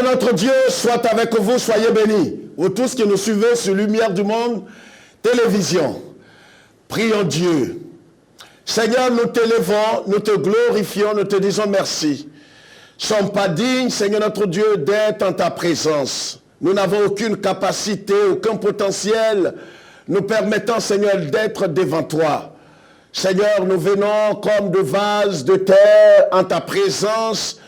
notre Dieu soit avec vous, soyez bénis. Vous tous qui nous suivez sur Lumière du Monde, télévision, prions Dieu. Seigneur, nous t'élevons, nous te glorifions, nous te disons merci. Nous ne sommes pas dignes, Seigneur notre Dieu, d'être en ta présence. Nous n'avons aucune capacité, aucun potentiel nous permettant, Seigneur, d'être devant toi. Seigneur, nous venons comme de vases de terre en ta présence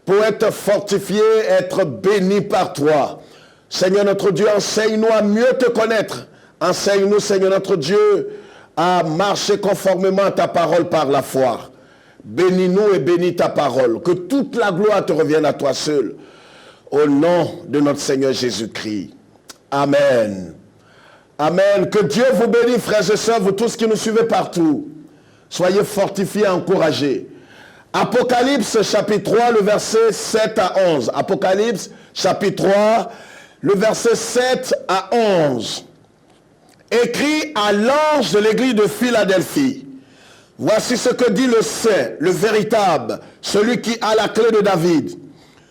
pour être fortifiés, être bénis par toi. Seigneur notre Dieu, enseigne-nous à mieux te connaître. Enseigne-nous, Seigneur notre Dieu, à marcher conformément à ta parole par la foi. Bénis-nous et bénis ta parole. Que toute la gloire te revienne à toi seul. Au nom de notre Seigneur Jésus-Christ. Amen. Amen. Que Dieu vous bénisse, frères et sœurs, vous tous qui nous suivez partout. Soyez fortifiés, encouragés. Apocalypse chapitre 3, le verset 7 à 11. Apocalypse chapitre 3, le verset 7 à 11. Écrit à l'ange de l'église de Philadelphie. Voici ce que dit le saint, le véritable, celui qui a la clé de David.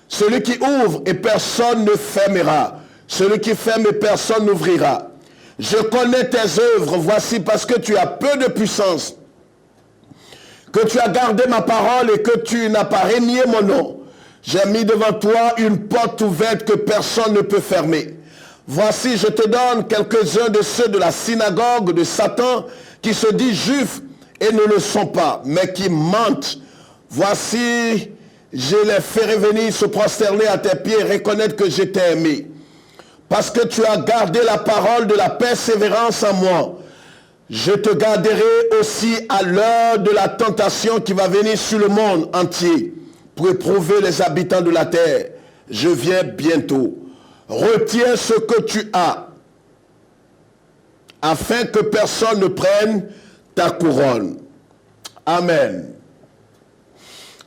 Celui qui ouvre et personne ne fermera. Celui qui ferme et personne n'ouvrira. Je connais tes œuvres, voici parce que tu as peu de puissance, que tu as gardé ma parole et que tu n'as pas renié mon nom. J'ai mis devant toi une porte ouverte que personne ne peut fermer. Voici, je te donne quelques-uns de ceux de la synagogue de Satan qui se disent juifs et ne le sont pas, mais qui mentent. Voici, je les ferai venir se prosterner à tes pieds et reconnaître que je t'ai aimé. Parce que tu as gardé la parole de la persévérance en moi. Je te garderai aussi à l'heure de la tentation qui va venir sur le monde entier pour éprouver les habitants de la terre. Je viens bientôt. Retiens ce que tu as, afin que personne ne prenne ta couronne. Amen.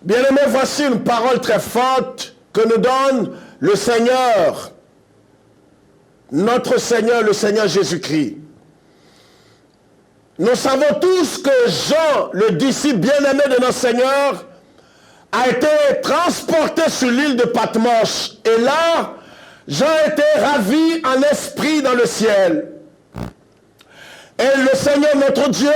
Bien-aimés, voici une parole très forte que nous donne le Seigneur, notre Seigneur, le Seigneur Jésus-Christ. Nous savons tous que Jean, le disciple bien-aimé de notre Seigneur, a été transporté sur l'île de Patmos. Et là, Jean était ravi en esprit dans le ciel. Et le Seigneur notre Dieu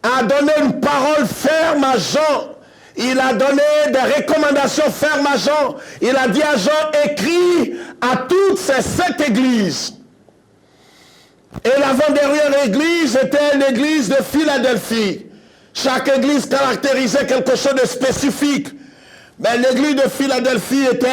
a donné une parole ferme à Jean. Il a donné des recommandations fermes à Jean. Il a dit à Jean, écris à toutes ces 7 églises. Et l'avant-dernière église était l'église de Philadelphie. Chaque église caractérisait quelque chose de spécifique. Mais l'église de Philadelphie était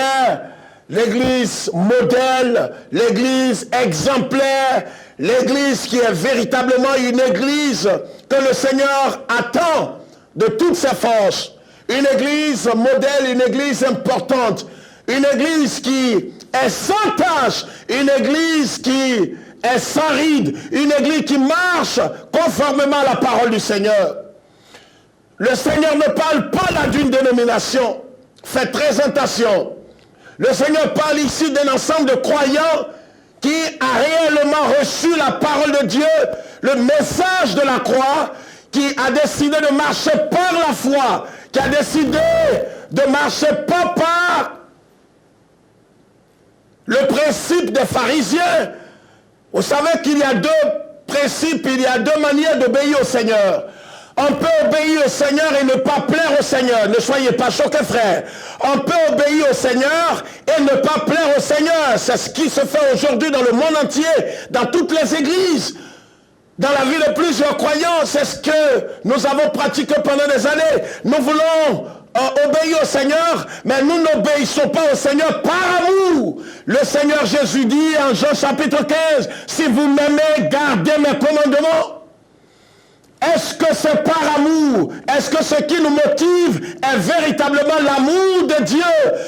l'église modèle, l'église exemplaire, l'église qui est véritablement une église que le Seigneur attend de toutes ses forces. Une église modèle, une église importante, une église qui est sans tâche, une église qui est sans ride, une église qui marche conformément à la parole du Seigneur. Le Seigneur ne parle pas là d'une dénomination. Faites très attention. Le Seigneur parle ici d'un ensemble de croyants qui a réellement reçu la parole de Dieu, le message de la croix, qui a décidé de marcher par la foi, qui a décidé de marcher pas par le principe des pharisiens. Vous savez qu'il y a 2 principes, il y a 2 manières d'obéir au Seigneur. On peut obéir au Seigneur et ne pas plaire au Seigneur. Ne soyez pas choqués, frères. On peut obéir au Seigneur et ne pas plaire au Seigneur. C'est ce qui se fait aujourd'hui dans le monde entier, dans toutes les églises. Dans la vie de plusieurs croyants, c'est ce que nous avons pratiqué pendant des années. Nous voulons obéir au Seigneur, mais nous n'obéissons pas au Seigneur par amour. Le Seigneur Jésus dit en Jean chapitre 15, si vous m'aimez, gardez mes commandements. Est-ce que c'est par amour? Est-ce que ce qui nous motive est véritablement l'amour de Dieu,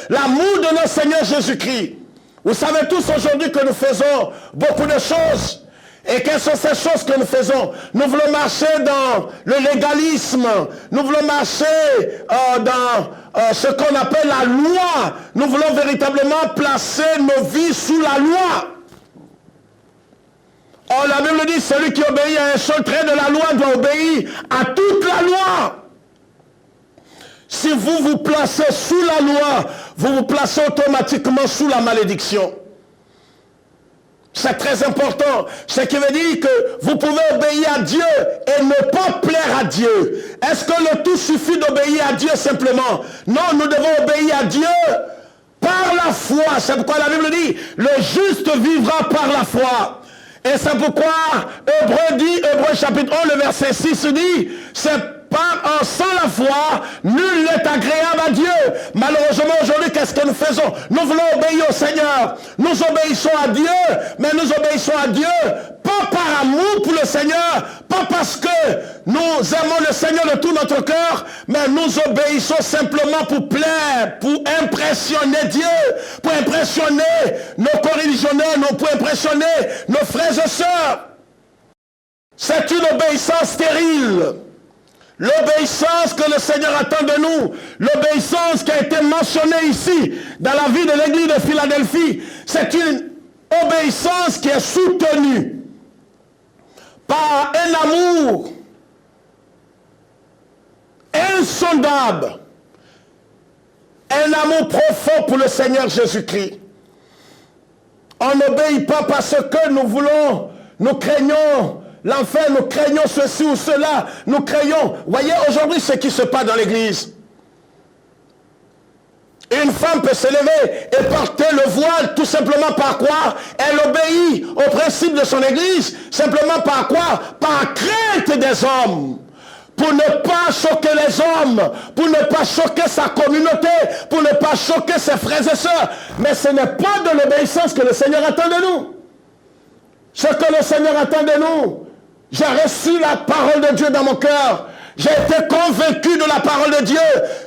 l'amour de notre Seigneur Jésus-Christ? Vous savez tous aujourd'hui que nous faisons beaucoup de choses. Et quelles sont ces choses que nous faisons? Nous voulons marcher dans le légalisme. Nous voulons marcher dans ce qu'on appelle la loi. Nous voulons véritablement placer nos vies sous la loi. Or, la Bible dit, celui qui obéit à un seul trait de la loi doit obéir à toute la loi. Si vous vous placez sous la loi, vous vous placez automatiquement sous la malédiction. C'est très important. Ce qui veut dire que vous pouvez obéir à Dieu et ne pas plaire à Dieu. Est-ce que le tout suffit d'obéir à Dieu simplement? Non, nous devons obéir à Dieu par la foi. C'est pourquoi la Bible dit, le juste vivra par la foi. Et c'est pourquoi Hébreux chapitre 11, le verset 6 dit, c'est sans la foi, nul n'est agréable à Dieu. Malheureusement aujourd'hui, qu'est-ce que nous faisons? Nous voulons obéir au Seigneur. Nous obéissons à Dieu, mais nous obéissons à Dieu pas par amour pour le Seigneur, pas parce que nous aimons le Seigneur de tout notre cœur, mais nous obéissons simplement pour plaire, pour impressionner Dieu, pour impressionner nos coreligionnaires, pour impressionner nos frères et sœurs. C'est une obéissance stérile. L'obéissance que le Seigneur attend de nous, l'obéissance qui a été mentionnée ici, dans la vie de l'église de Philadelphie, c'est une obéissance qui est soutenue par un amour insondable, un amour profond pour le Seigneur Jésus-Christ. On n'obéit pas parce que nous voulons, nous craignons l'enfer, nous craignons ceci ou cela, nous craignons. Voyez aujourd'hui ce qui se passe dans l'église. Une femme peut se lever et porter le voile tout simplement par quoi? Elle obéit au principe de son église. Simplement par quoi? Par crainte des hommes. Pour ne pas choquer les hommes, pour ne pas choquer sa communauté, pour ne pas choquer ses frères et sœurs. Mais ce n'est pas de l'obéissance que le Seigneur attend de nous. Ce que le Seigneur attend de nous, j'ai reçu la parole de Dieu dans mon cœur. J'ai été convaincu de la parole de Dieu.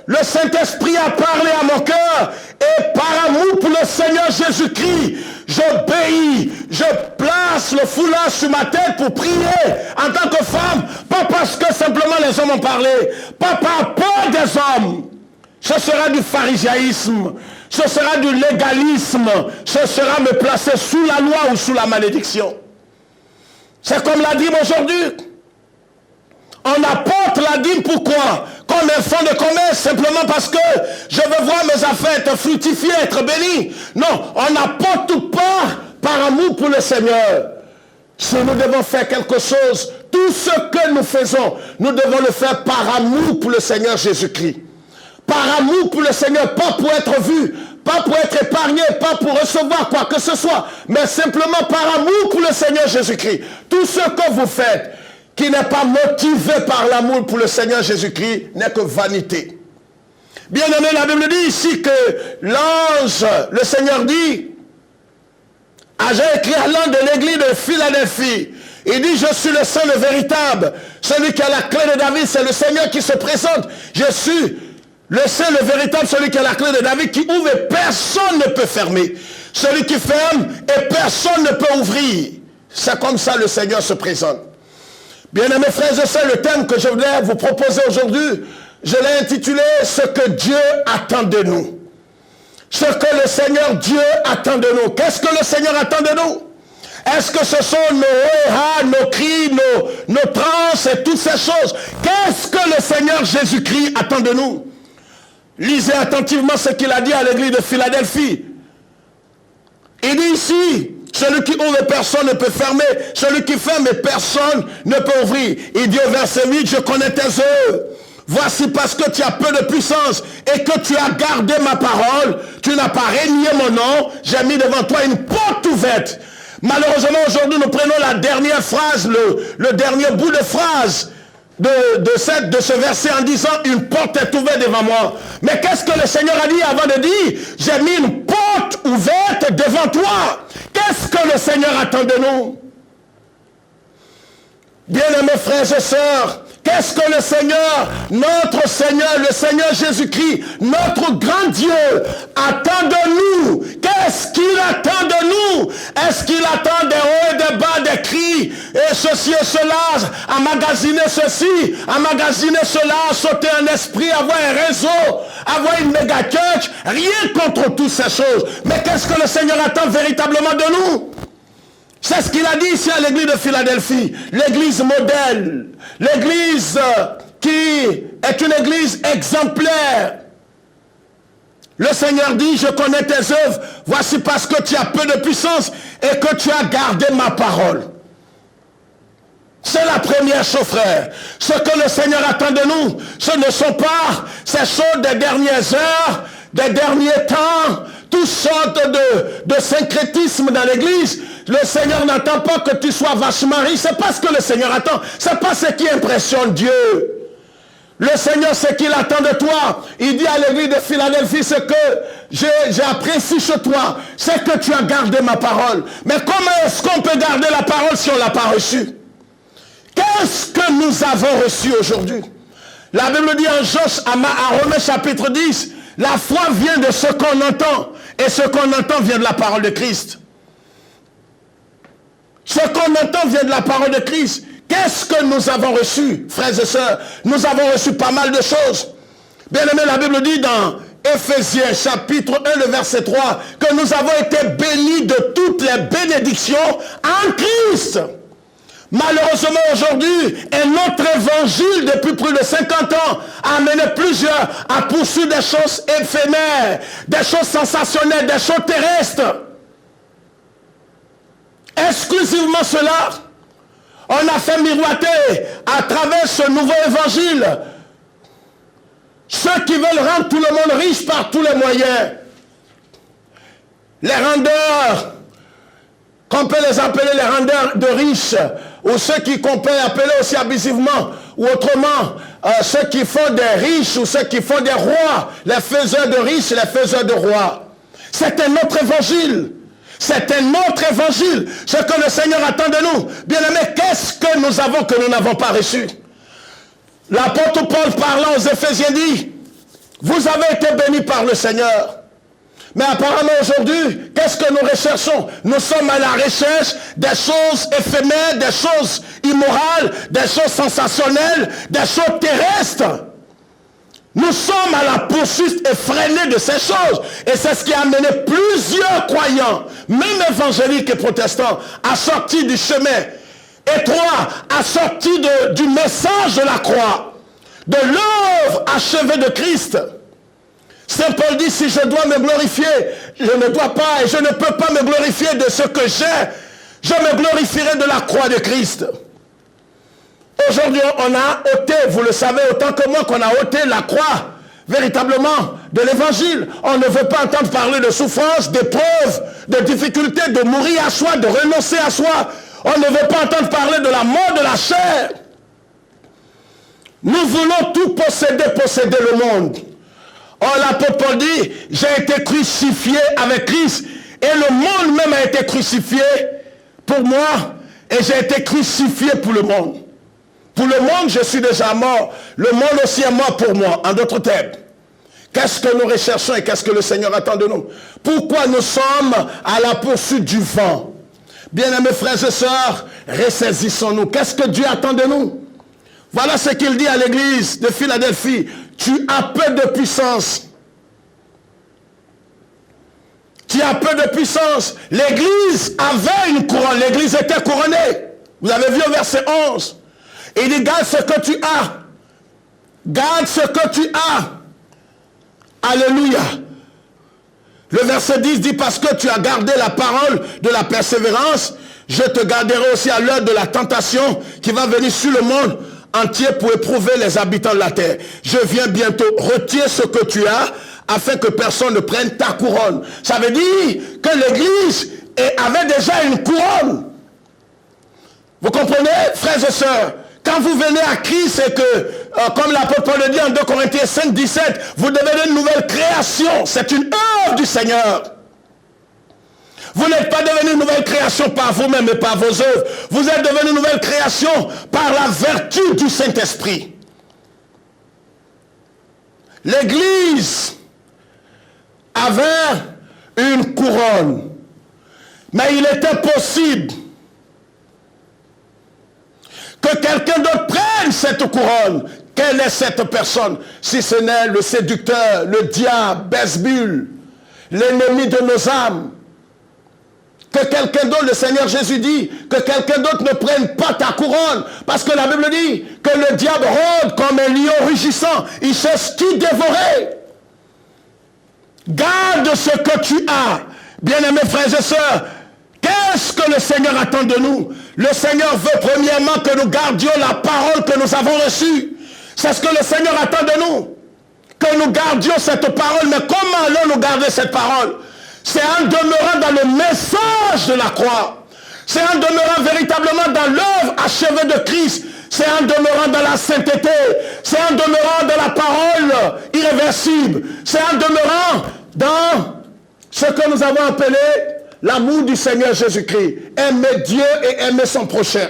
Le Saint-Esprit a parlé à mon cœur. Et par amour pour le Seigneur Jésus-Christ, j'obéis. Je place le foulard sur ma tête pour prier en tant que femme. Pas parce que simplement les hommes ont parlé. Pas par peur des hommes. Ce sera du pharisaïsme. Ce sera du légalisme. Ce sera me placer sous la loi ou sous la malédiction. C'est comme la dîme aujourd'hui. On apporte la dîme, pourquoi? Comme un fonds de commerce, simplement parce que je veux voir mes affaires être fructifiées, être bénies. Non, on n'apporte tout par amour pour le Seigneur. Si nous devons faire quelque chose, tout ce que nous faisons, nous devons le faire par amour pour le Seigneur Jésus-Christ. Par amour pour le Seigneur, pas pour être vu, pas pour être épargné, pas pour recevoir quoi que ce soit, mais simplement par amour pour le Seigneur Jésus-Christ. Tout ce que vous faites, qui n'est pas motivé par l'amour pour le Seigneur Jésus-Christ, n'est que vanité. Bien aimé, la Bible dit ici que l'ange, le Seigneur dit, j'ai écrit à l'ange de l'église de Philadelphie, il dit, je suis le Saint, le véritable, celui qui a la clé de David, c'est le Seigneur qui se présente. Je suis le Saint, le véritable, celui qui a la clé de David, qui ouvre et personne ne peut fermer. Celui qui ferme et personne ne peut ouvrir. C'est comme ça le Seigneur se présente. Bien-aimés frères et sœurs, le thème que je voulais vous proposer aujourd'hui, je l'ai intitulé « Ce que Dieu attend de nous ». Ce que le Seigneur Dieu attend de nous. Qu'est-ce que le Seigneur attend de nous? Est-ce que ce sont nos OEA, nos cris, nos transes et toutes ces choses? Qu'est-ce que le Seigneur Jésus-Christ attend de nous? Lisez attentivement ce qu'il a dit à l'église de Philadelphie. Il dit ici, celui qui ouvre et personne ne peut fermer, celui qui ferme et personne ne peut ouvrir. Il dit au verset 8, je connais tes œuvres. Voici parce que tu as peu de puissance et que tu as gardé ma parole, tu n'as pas renié mon nom, j'ai mis devant toi une porte ouverte. Malheureusement aujourd'hui nous prenons la dernière phrase, le dernier bout de phrase de ce verset en disant une porte est ouverte devant moi. Mais qu'est-ce que le Seigneur a dit avant de dire j'ai mis une porte ouverte devant toi? Qu'est-ce que le Seigneur attend de nous? Bien-aimés frères et sœurs, qu'est-ce que le Seigneur, notre Seigneur, le Seigneur Jésus-Christ, notre grand Dieu, attend de nous? Qu'est-ce qu'il attend de nous? Est-ce qu'il attend des hauts et des bas, des cris, et ceci et cela, emmagasiner ceci, emmagasiner cela, sauter un esprit, avoir un réseau, avoir une méga church? Rien contre toutes ces choses. Mais qu'est-ce que le Seigneur attend véritablement de nous? C'est ce qu'il a dit ici à l'église de Philadelphie, l'église modèle, l'église qui est une église exemplaire. Le Seigneur dit, je connais tes œuvres, voici parce que tu as peu de puissance et que tu as gardé ma parole. C'est la première chose, frère. Ce que le Seigneur attend de nous, ce ne sont pas ces choses des dernières heures, des derniers temps, toutes sortes de syncrétisme dans l'église. Le Seigneur n'attend pas que tu sois vachement riche. C'est pas ce que le Seigneur attend. C'est pas ce qui impressionne Dieu. Le Seigneur, ce qu'il attend de toi, il dit à l'église de Philadelphie, ce que j'ai apprécié chez toi, c'est que tu as gardé ma parole. Mais comment est-ce qu'on peut garder la parole si on ne l'a pas reçue? Qu'est-ce que nous avons reçu aujourd'hui? La Bible dit en Romains chapitre 10, la foi vient de ce qu'on entend, et ce qu'on entend vient de la parole de Christ. Ce qu'on entend vient de la parole de Christ. Qu'est-ce que nous avons reçu, frères et sœurs? Nous avons reçu pas mal de choses. Bien aimé, la Bible dit dans Éphésiens chapitre 1, le verset 3, que nous avons été bénis de toutes les bénédictions en Christ. Malheureusement aujourd'hui, un autre évangile depuis plus de 50 ans a amené plusieurs à poursuivre des choses éphémères, des choses sensationnelles, des choses terrestres. Exclusivement cela, on a fait miroiter à travers ce nouveau évangile ceux qui veulent rendre tout le monde riche par tous les moyens. Les rendeurs, qu'on peut les appeler les rendeurs de riches, ou ceux qu'on peut appeler aussi abusivement, ou autrement, ceux qui font des riches, ou ceux qui font des rois, les faiseurs de riches, les faiseurs de rois. C'est un autre évangile. C'est un autre évangile. Ce que le Seigneur attend de nous. Bien aimé, qu'est-ce que nous avons que nous n'avons pas reçu? L'apôtre Paul parlant aux Éphésiens dit, vous avez été bénis par le Seigneur. Mais apparemment aujourd'hui, qu'est-ce que nous recherchons? Nous sommes à la recherche des choses éphémères, des choses immorales, des choses sensationnelles, des choses terrestres. Nous sommes à la poursuite effrénée de ces choses. Et c'est ce qui a amené plusieurs croyants, même évangéliques et protestants, à sortir du chemin étroit, à sortir du message de la croix, de l'œuvre achevée de Christ. Saint Paul dit, si je dois me glorifier, je ne dois pas et je ne peux pas me glorifier de ce que j'ai. Je me glorifierai de la croix de Christ. Aujourd'hui, on a ôté, vous le savez autant que moi, qu'on a ôté la croix, véritablement, de l'évangile. On ne veut pas entendre parler de souffrance, d'épreuves, de difficultés, de mourir à soi, de renoncer à soi. On ne veut pas entendre parler de la mort de la chair. Nous voulons tout posséder, posséder le monde. Or, l'apôtre Paul dit, j'ai été crucifié avec Christ, et le monde même a été crucifié pour moi, et j'ai été crucifié pour le monde. Pour le monde, je suis déjà mort. Le monde aussi est mort pour moi. En d'autres termes, qu'est-ce que nous recherchons et qu'est-ce que le Seigneur attend de nous? Pourquoi nous sommes à la poursuite du vent? Bien-aimés frères et sœurs, ressaisissons-nous. Qu'est-ce que Dieu attend de nous? Voilà ce qu'il dit à l'église de Philadelphie. Tu as peu de puissance. Tu as peu de puissance. L'église avait une couronne. L'église était couronnée. Vous avez vu au verset 11. Il dit, garde ce que tu as. Garde ce que tu as. Alléluia. Le verset 10 dit, parce que tu as gardé la parole de la persévérance, je te garderai aussi à l'heure de la tentation qui va venir sur le monde entier pour éprouver les habitants de la terre. Je viens bientôt. Retiens ce que tu as afin que personne ne prenne ta couronne. Ça veut dire que l'église avait déjà une couronne. Vous comprenez, frères et sœurs? Quand vous venez à Christ et que, comme l'apôtre Paul le dit en 2 Corinthiens 5, 17, vous devenez une nouvelle création. C'est une œuvre du Seigneur. Vous n'êtes pas devenu une nouvelle création par vous-même et par vos œuvres. Vous êtes devenu une nouvelle création par la vertu du Saint-Esprit. L'Église avait une couronne. Mais il était possible que quelqu'un d'autre prenne cette couronne. Quelle est cette personne? Si ce n'est le séducteur, le diable, Belzébul, l'ennemi de nos âmes, que quelqu'un d'autre, le Seigneur Jésus dit, que quelqu'un d'autre ne prenne pas ta couronne. Parce que la Bible dit que le diable rôde comme un lion rugissant. Il cherche qui dévorer. Garde ce que tu as. Bien-aimés frères et sœurs, qu'est-ce que le Seigneur attend de nous? Le Seigneur veut premièrement que nous gardions la parole que nous avons reçue. C'est ce que le Seigneur attend de nous. Que nous gardions cette parole. Mais comment allons-nous garder cette parole? C'est en demeurant dans le message de la croix. C'est en demeurant véritablement dans l'œuvre achevée de Christ. C'est en demeurant dans la sainteté. C'est en demeurant dans la parole irréversible. C'est en demeurant dans ce que nous avons appelé l'amour du Seigneur Jésus-Christ. Aimer Dieu et aimer son prochain.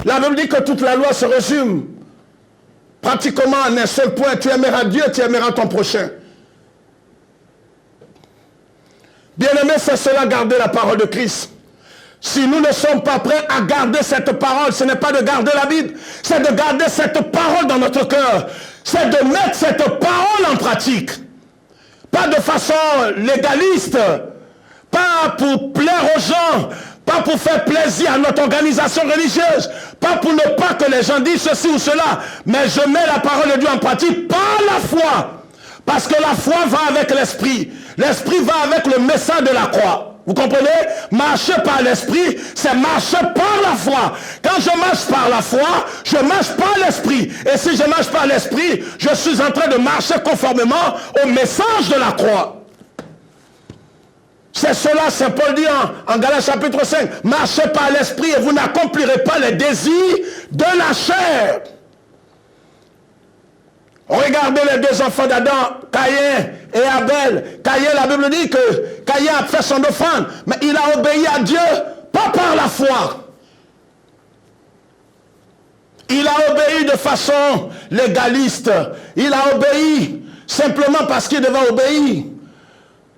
La Bible dit que toute la loi se résume pratiquement en un seul point. Tu aimeras Dieu, tu aimeras ton prochain. Bien-aimés, c'est cela, garder la parole de Christ. Si nous ne sommes pas prêts à garder cette parole, ce n'est pas de garder la Bible, c'est de garder cette parole dans notre cœur. C'est de mettre cette parole en pratique. Pas de façon légaliste, pas pour plaire aux gens, pas pour faire plaisir à notre organisation religieuse, pas pour ne pas que les gens disent ceci ou cela, mais je mets la parole de Dieu en pratique par la foi. Parce que la foi va avec l'esprit. L'esprit va avec le message de la croix. Vous comprenez? Marcher par l'esprit, c'est marcher par la foi. Quand je marche par la foi, je marche par l'esprit. Et si je marche par l'esprit, je suis en train de marcher conformément au message de la croix. C'est cela, Saint Paul dit en Galates chapitre 5. Marchez par l'esprit et vous n'accomplirez pas les désirs de la chair. Regardez les deux enfants d'Adam, Caïn et Abel. Caïn, la Bible dit que Caïn a fait son offrande, mais il a obéi à Dieu, pas par la foi. Il a obéi de façon légaliste. Il a obéi simplement parce qu'il devait obéir.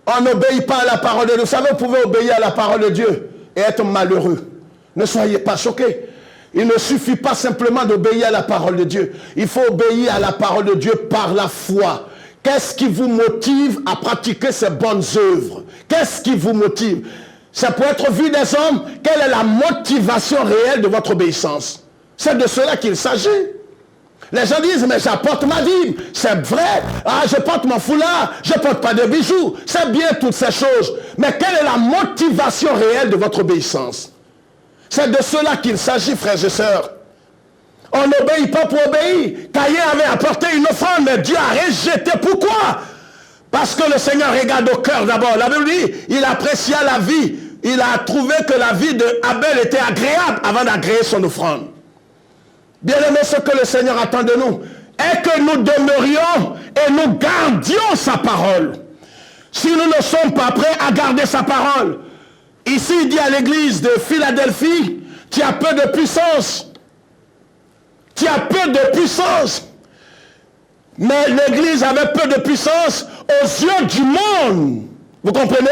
On n'obéit pas à la parole de Dieu. Vous savez, vous pouvez obéir à la parole de Dieu et être malheureux. Ne soyez pas choqués. Il ne suffit pas simplement d'obéir à la parole de Dieu. Il faut obéir à la parole de Dieu par la foi. Qu'est-ce qui vous motive à pratiquer ces bonnes œuvres? Qu'est-ce qui vous motive? Ça peut être vu des hommes. Quelle est la motivation réelle de votre obéissance? C'est de cela qu'il s'agit. Les gens disent, mais j'apporte ma dîme. C'est vrai. Ah, je porte mon foulard. Je ne porte pas de bijoux. C'est bien toutes ces choses. Mais quelle est la motivation réelle de votre obéissance? C'est de cela qu'il s'agit, frères et sœurs. On n'obéit pas pour obéir. Caïn avait apporté une offrande, mais Dieu a rejeté. Pourquoi? Parce que le Seigneur regarde au cœur d'abord. La Bible dit, il apprécia la vie. Il a trouvé que la vie d'Abel était agréable avant d'agréer son offrande. Bien aimé, ce que le Seigneur attend de nous est que nous demeurions et nous gardions sa parole. Si nous ne sommes pas prêts à garder sa parole, ici il dit à l'église de Philadelphie, tu as peu de puissance. Tu as peu de puissance. Mais l'église avait peu de puissance aux yeux du monde. Vous comprenez?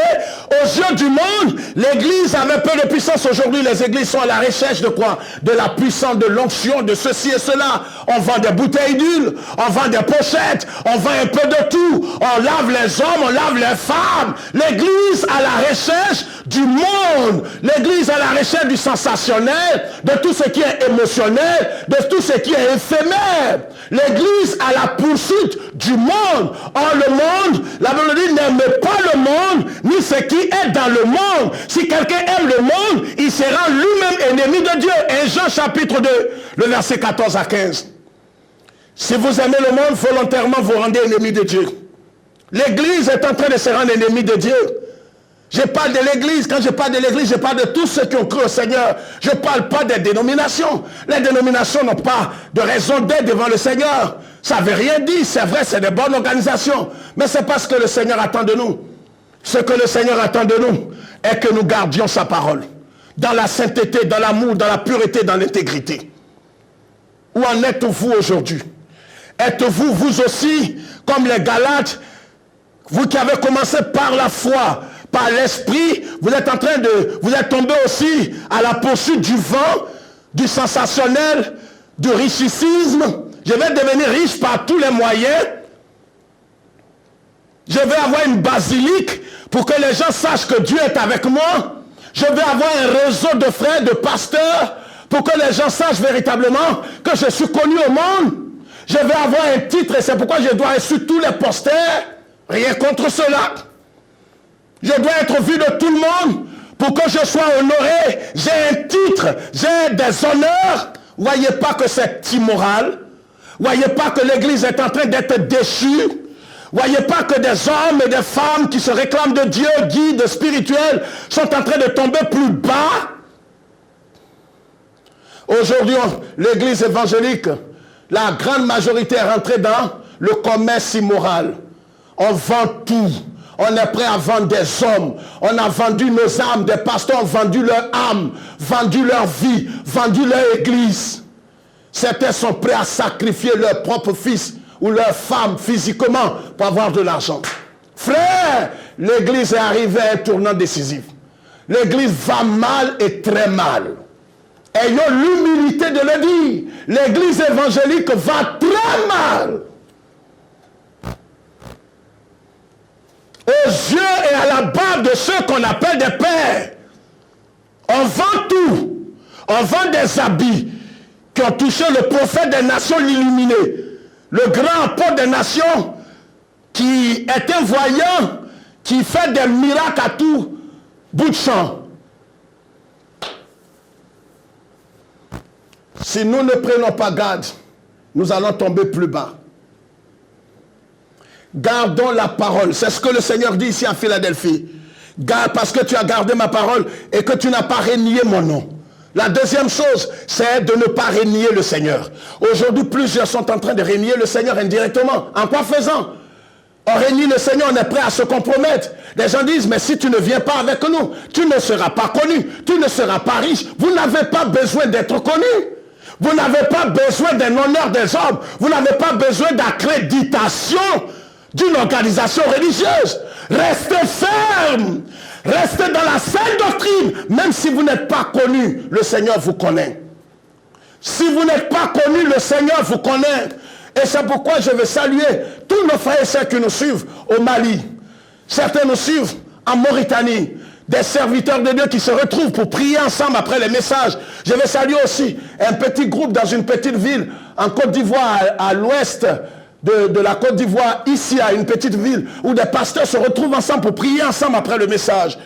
Aux yeux du monde, l'église avait peu de puissance. Aujourd'hui, les églises sont à la recherche de quoi? De la puissance, de l'onction, de ceci et cela. On vend des bouteilles d'huile, on vend des pochettes, on vend un peu de tout. On lave les hommes, on lave les femmes. L'église à la recherche du monde. L'église à la recherche du sensationnel, de tout ce qui est émotionnel, de tout ce qui est éphémère. L'église à la poursuite du monde. Or, le monde, la Bible dit, n'aime pas le monde, ni ce qui est dans le monde. Si quelqu'un aime le monde, il sera lui-même ennemi de Dieu. Et Jean chapitre 2, le verset 14 à 15. Si vous aimez le monde, volontairement vous rendez ennemi de Dieu. L'église est en train de se rendre ennemi de Dieu. Je parle de l'église. Quand je parle de l'église, je parle de tous ceux qui ont cru au Seigneur. Je ne parle pas des dénominations. Les dénominations n'ont pas de raison d'être devant le Seigneur. Ça ne veut rien dire. C'est vrai, c'est des bonnes organisations. Mais c'est parce que le Seigneur attend de nous. Ce que le Seigneur attend de nous est que nous gardions sa parole. Dans la sainteté, dans l'amour, dans la pureté, dans l'intégrité. Où en êtes-vous aujourd'hui? Êtes-vous, vous aussi, comme les Galates, vous qui avez commencé par la foi, par l'esprit, vous êtes tombé aussi à la poursuite du vent, du sensationnel, du richicisme. Je vais devenir riche par tous les moyens. Je vais avoir une basilique pour que les gens sachent que Dieu est avec moi. Je vais avoir un réseau de frères, de pasteurs, pour que les gens sachent véritablement que je suis connu au monde. Je vais avoir un titre et c'est pourquoi je dois être sur tous les posters. Rien contre cela. Je dois être vu de tout le monde pour que je sois honoré. J'ai un titre, j'ai des honneurs. Voyez pas que c'est immoral. Voyez pas que l'église est en train d'être déchue. Voyez pas que des hommes et des femmes qui se réclament de Dieu, guides spirituels, sont en train de tomber plus bas. Aujourd'hui, l'église évangélique, la grande majorité est rentrée dans le commerce immoral. On vend tout. On est prêt à vendre des hommes. On a vendu nos âmes. Des pasteurs ont vendu leur âme, vendu leur vie, vendu leur église. Certains sont prêts à sacrifier leur propre fils ou leur femme physiquement pour avoir de l'argent. Frère, l'église est arrivée à un tournant décisif. L'église va mal et très mal. Ayons l'humilité de le dire. L'église évangélique va très mal. Aux yeux et à la barbe de ceux qu'on appelle des pères. On vend tout. On vend des habits qui ont touché le prophète des nations illuminé. Le grand apôtre des nations qui est un voyant, qui fait des miracles à tout bout de champ. Si nous ne prenons pas garde, nous allons tomber plus bas. Gardons la parole. C'est ce que le Seigneur dit ici à Philadelphie. Garde parce que tu as gardé ma parole et que tu n'as pas renié mon nom. La deuxième chose, c'est de ne pas renier le Seigneur. Aujourd'hui, plusieurs sont en train de renier le Seigneur indirectement. En quoi faisant? On renie le Seigneur, on est prêt à se compromettre. Les gens disent, mais si tu ne viens pas avec nous, tu ne seras pas connu, tu ne seras pas riche. Vous n'avez pas besoin d'être connu. Vous n'avez pas besoin d'un honneur des hommes. Vous n'avez pas besoin d'accréditation d'une organisation religieuse. Restez ferme. Restez dans la saine doctrine. Même si vous n'êtes pas connu, le Seigneur vous connaît. Si vous n'êtes pas connu, le Seigneur vous connaît. Et c'est pourquoi je veux saluer tous nos frères et sœurs qui nous suivent au Mali. Certains nous suivent en Mauritanie. Des serviteurs de Dieu qui se retrouvent pour prier ensemble après les messages. Je vais saluer aussi un petit groupe dans une petite ville en Côte d'Ivoire, à l'ouest de la Côte d'Ivoire, ici à une petite ville, où des pasteurs se retrouvent ensemble pour prier ensemble après le message.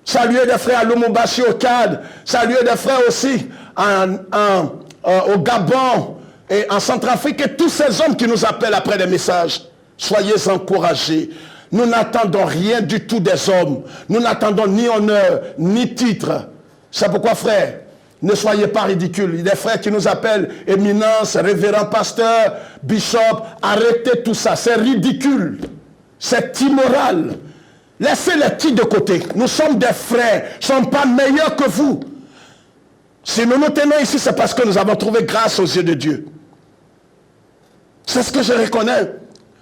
Saluer des frères à Lumumbashi au Cad, saluer des frères aussi au Gabon et en Centrafrique, et tous ces hommes qui nous appellent après les messages. Soyez encouragés. Nous n'attendons rien du tout des hommes. Nous n'attendons ni honneur, ni titre. C'est pourquoi, frère, ne soyez pas ridicules. Il y a des frères qui nous appellent éminence, révérend pasteur, bishop. Arrêtez tout ça. C'est ridicule. C'est immoral. Laissez les titres de côté. Nous sommes des frères. Nous ne sommes pas meilleurs que vous. Si nous nous tenons ici, c'est parce que nous avons trouvé grâce aux yeux de Dieu. C'est ce que je reconnais.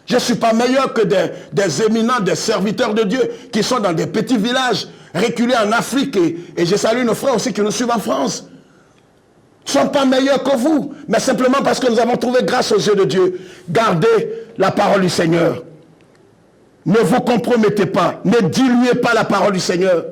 Je ne suis pas meilleur que des éminents, des serviteurs de Dieu qui sont dans des petits villages reculés en Afrique. Et je salue nos frères aussi qui nous suivent en France. Nous ne sommes pas meilleurs que vous, mais simplement parce que nous avons trouvé grâce aux yeux de Dieu. Gardez la parole du Seigneur. Ne vous compromettez pas. Ne diluez pas la parole du Seigneur.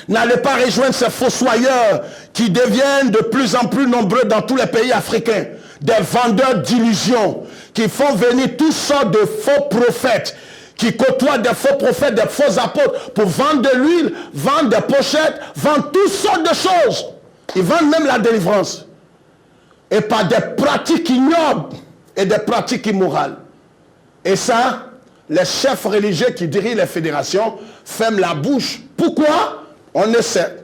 N'allez pas rejoindre ces fossoyeurs qui deviennent de plus en plus nombreux dans tous les pays africains. Des vendeurs d'illusions qui font venir toutes sortes de faux prophètes, qui côtoient des faux prophètes, des faux apôtres pour vendre de l'huile, vendre des pochettes, vendre toutes sortes de choses. Ils vendent même la délivrance. Et par des pratiques ignobles et des pratiques immorales. Et ça, les chefs religieux qui dirigent les fédérations ferment la bouche. Pourquoi? On ne sait.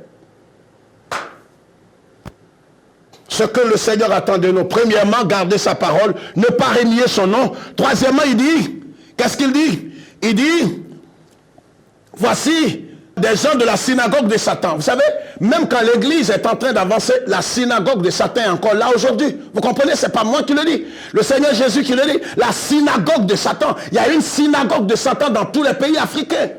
Ce que le Seigneur attend de nous. Premièrement, garder sa parole, ne pas renier son nom. Troisièmement, il dit, qu'est-ce qu'il dit? Il dit, voici des gens de la synagogue de Satan. Vous savez, même quand l'église est en train d'avancer, la synagogue de Satan est encore là aujourd'hui. Vous comprenez, ce n'est pas moi qui le dis. Le Seigneur Jésus qui le dit. La synagogue de Satan. Il y a une synagogue de Satan dans tous les pays africains.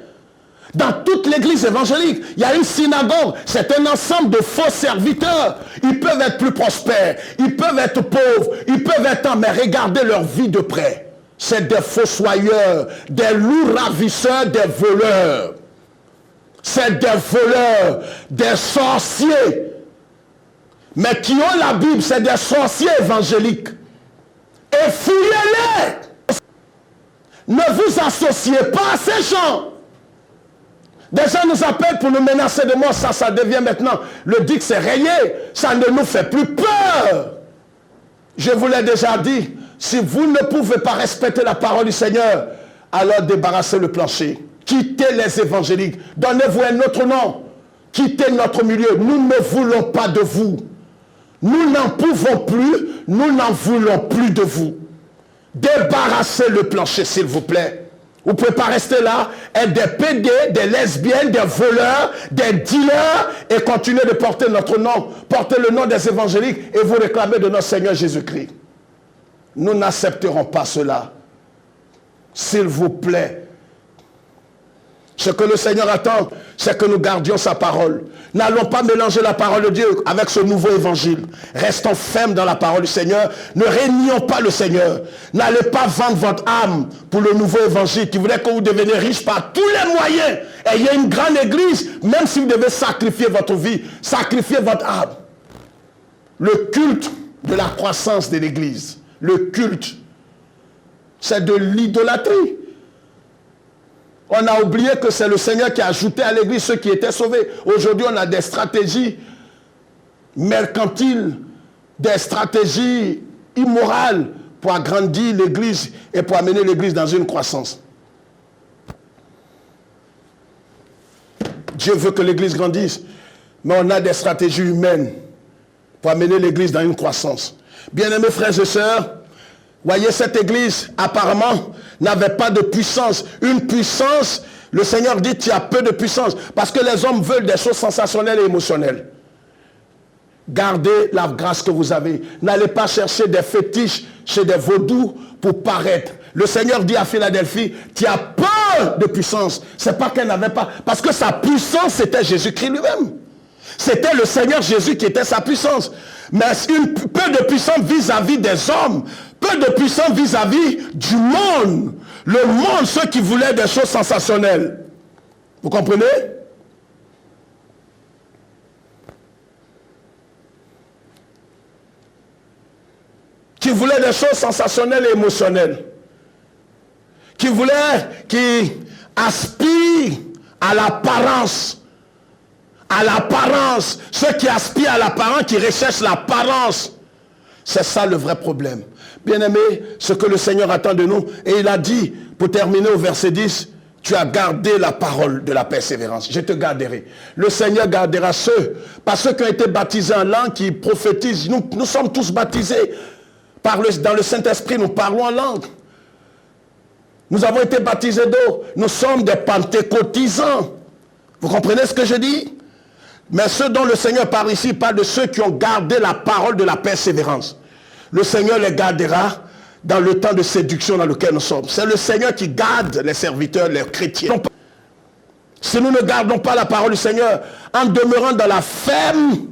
Dans toute l'église évangélique, il y a une synagogue. C'est un ensemble de faux serviteurs. Ils peuvent être plus prospères, ils peuvent être pauvres, ils peuvent être... Mais regardez leur vie de près. C'est des fossoyeurs, des loups ravisseurs, des voleurs. C'est des voleurs, des sorciers. Mais qui ont la Bible, c'est des sorciers évangéliques. Et fuyez-les. Ne vous associez pas à ces gens. Des gens nous appellent pour nous menacer de mort. Ça devient maintenant, le dit que c'est rayé. Ça ne nous fait plus peur. Je vous l'ai déjà dit, si vous ne pouvez pas respecter la parole du Seigneur, alors débarrassez le plancher. Quittez les évangéliques. Donnez-vous un autre nom. Quittez notre milieu. Nous ne voulons pas de vous. Nous n'en pouvons plus. Nous n'en voulons plus de vous. Débarrassez le plancher, s'il vous plaît. Vous ne pouvez pas rester là, être des PD, des lesbiennes, des voleurs, des dealers, et continuer de porter notre nom, porter le nom des évangéliques, et vous réclamer de notre Seigneur Jésus-Christ. Nous n'accepterons pas cela. S'il vous plaît. Ce que le Seigneur attend, c'est que nous gardions sa parole. N'allons pas mélanger la parole de Dieu avec ce nouveau évangile. Restons fermes dans la parole du Seigneur. Ne régnons pas le Seigneur. N'allez pas vendre votre âme pour le nouveau évangile qui voudrait que vous deveniez riche par tous les moyens. Ayez une grande église, même si vous devez sacrifier votre vie, sacrifier votre âme. Le culte de la croissance de l'église, le culte, c'est de l'idolâtrie. On a oublié que c'est le Seigneur qui a ajouté à l'église ceux qui étaient sauvés. Aujourd'hui, on a des stratégies mercantiles, des stratégies immorales pour agrandir l'église et pour amener l'église dans une croissance. Dieu veut que l'église grandisse, mais on a des stratégies humaines pour amener l'église dans une croissance. Bien-aimés frères et sœurs, voyez, cette église, apparemment, n'avait pas de puissance. Une puissance, le Seigneur dit, tu as peu de puissance. Parce que les hommes veulent des choses sensationnelles et émotionnelles. Gardez la grâce que vous avez. N'allez pas chercher des fétiches chez des vaudous pour paraître. Le Seigneur dit à Philadelphie, tu as peu de puissance. C'est pas qu'elle n'avait pas. Parce que sa puissance, c'était Jésus-Christ lui-même. C'était le Seigneur Jésus qui était sa puissance. Mais peu de puissance vis-à-vis des hommes. Peu de puissance vis-à-vis du monde. Le monde, ceux qui voulaient des choses sensationnelles. Vous comprenez? Qui voulaient des choses sensationnelles et émotionnelles. Qui aspirent à l'apparence. À l'apparence. Ceux qui aspirent à l'apparence, qui recherchent l'apparence. C'est ça le vrai problème. Bien-aimé, ce que le Seigneur attend de nous, et il a dit, pour terminer au verset 10, tu as gardé la parole de la persévérance. Je te garderai. Le Seigneur gardera ceux, pas ceux qui ont été baptisés en langue, qui prophétisent. Nous sommes tous baptisés dans le Saint-Esprit, nous parlons en langue. Nous avons été baptisés d'eau. Nous sommes des pentecôtisants. Vous comprenez ce que je dis? Mais ceux dont le Seigneur parle ici, parle de ceux qui ont gardé la parole de la persévérance. Le Seigneur les gardera dans le temps de séduction dans lequel nous sommes. C'est le Seigneur qui garde les serviteurs, les chrétiens. Si nous ne gardons pas la parole du Seigneur, en demeurant dans la ferme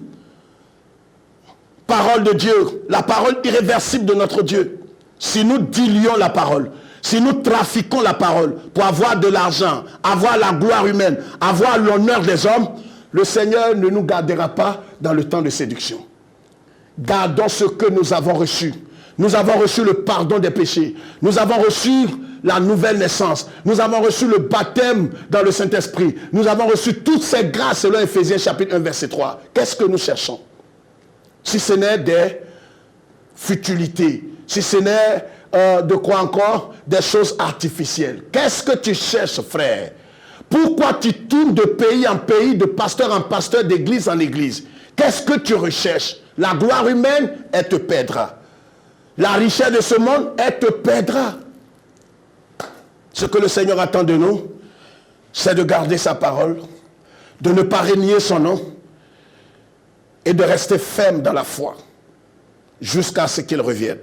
parole de Dieu, la parole irréversible de notre Dieu, si nous diluons la parole, si nous trafiquons la parole pour avoir de l'argent, avoir la gloire humaine, avoir l'honneur des hommes, le Seigneur ne nous gardera pas dans le temps de séduction. Gardons ce que nous avons reçu. Nous avons reçu le pardon des péchés. Nous avons reçu la nouvelle naissance. Nous avons reçu le baptême dans le Saint-Esprit. Nous avons reçu toutes ces grâces selon Éphésiens chapitre 1 verset 3. Qu'est-ce que nous cherchons? Si ce n'est des futilités, si ce n'est de quoi encore? Des choses artificielles. Qu'est-ce que tu cherches, frère? Pourquoi tu tournes de pays en pays, de pasteur en pasteur, d'église en église? Qu'est-ce que tu recherches? La gloire humaine, elle te perdra. La richesse de ce monde, elle te perdra. Ce que le Seigneur attend de nous, c'est de garder sa parole, de ne pas renier son nom et de rester ferme dans la foi jusqu'à ce qu'il revienne.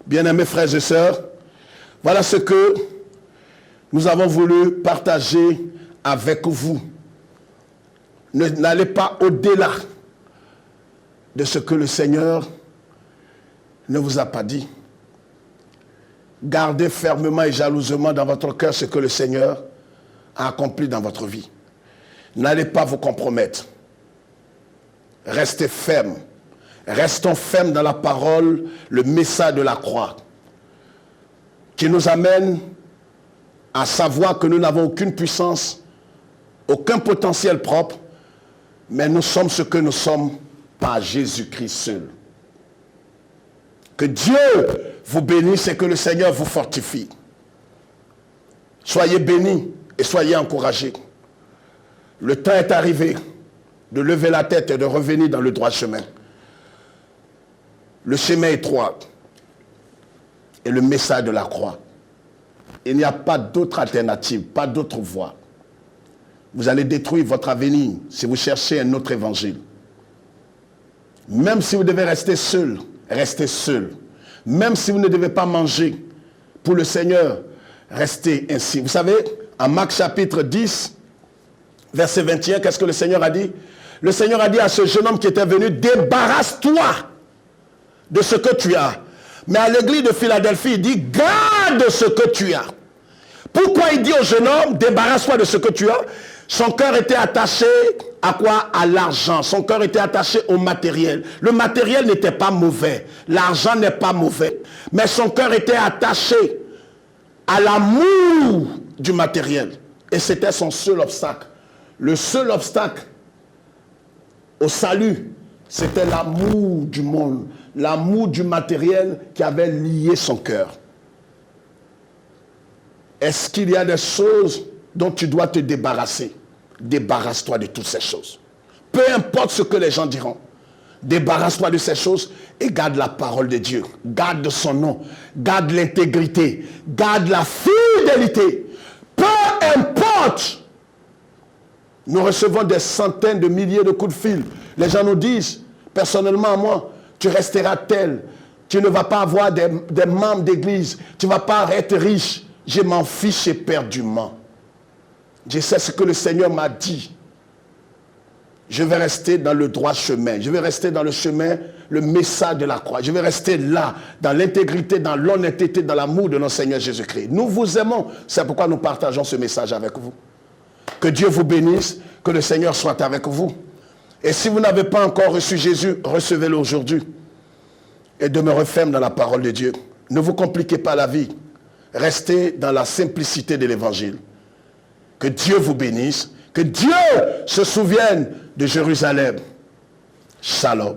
Bien-aimés frères et sœurs, voilà ce que nous avons voulu partager avec vous. N'allez pas au-delà de ce que le Seigneur ne vous a pas dit. Gardez fermement et jalousement dans votre cœur ce que le Seigneur a accompli dans votre vie. N'allez pas vous compromettre. Restez ferme. Restons fermes dans la parole, le message de la croix, qui nous amène à savoir que nous n'avons aucune puissance, aucun potentiel propre, mais nous sommes ce que nous sommes par Jésus-Christ seul. Que Dieu vous bénisse et que le Seigneur vous fortifie. Soyez bénis et soyez encouragés. Le temps est arrivé de lever la tête et de revenir dans le droit chemin. Le chemin étroit et le message de la croix. Il n'y a pas d'autre alternative, pas d'autre voie. Vous allez détruire votre avenir si vous cherchez un autre évangile. Même si vous devez rester seul, restez seul. Même si vous ne devez pas manger pour le Seigneur, restez ainsi. Vous savez, en Marc chapitre 10, verset 21, qu'est-ce que le Seigneur a dit? Le Seigneur a dit à ce jeune homme qui était venu, débarrasse-toi de ce que tu as. Mais à l'église de Philadelphie, il dit, garde ce que tu as. Pourquoi il dit au jeune homme, débarrasse-toi de ce que tu as? Son cœur était attaché à quoi? À l'argent. Son cœur était attaché au matériel. Le matériel n'était pas mauvais. L'argent n'est pas mauvais. Mais son cœur était attaché à l'amour du matériel. Et c'était son seul obstacle. Le seul obstacle au salut, c'était l'amour du monde, l'amour du matériel qui avait lié son cœur. Est-ce qu'il y a des choses dont tu dois te débarrasser? Débarrasse-toi de toutes ces choses. Peu importe ce que les gens diront. Débarrasse-toi de ces choses et garde la parole de Dieu. Garde son nom. Garde l'intégrité. Garde la fidélité. Peu importe. Nous recevons des centaines de milliers de coups de fil. Les gens nous disent, personnellement à moi, tu resteras tel. Tu ne vas pas avoir des membres d'église. Tu ne vas pas être riche. Je m'en fiche éperdument. Je sais ce que le Seigneur m'a dit. Je vais rester dans le droit chemin. Je vais rester dans le chemin, le message de la croix. Je vais rester là, dans l'intégrité, dans l'honnêteté, dans l'amour de notre Seigneur Jésus-Christ. Nous vous aimons. C'est pourquoi nous partageons ce message avec vous. Que Dieu vous bénisse, que le Seigneur soit avec vous. Et si vous n'avez pas encore reçu Jésus, recevez-le aujourd'hui. Et demeurez ferme dans la parole de Dieu. Ne vous compliquez pas la vie. Restez dans la simplicité de l'évangile. Que Dieu vous bénisse. Que Dieu se souvienne de Jérusalem. Shalom.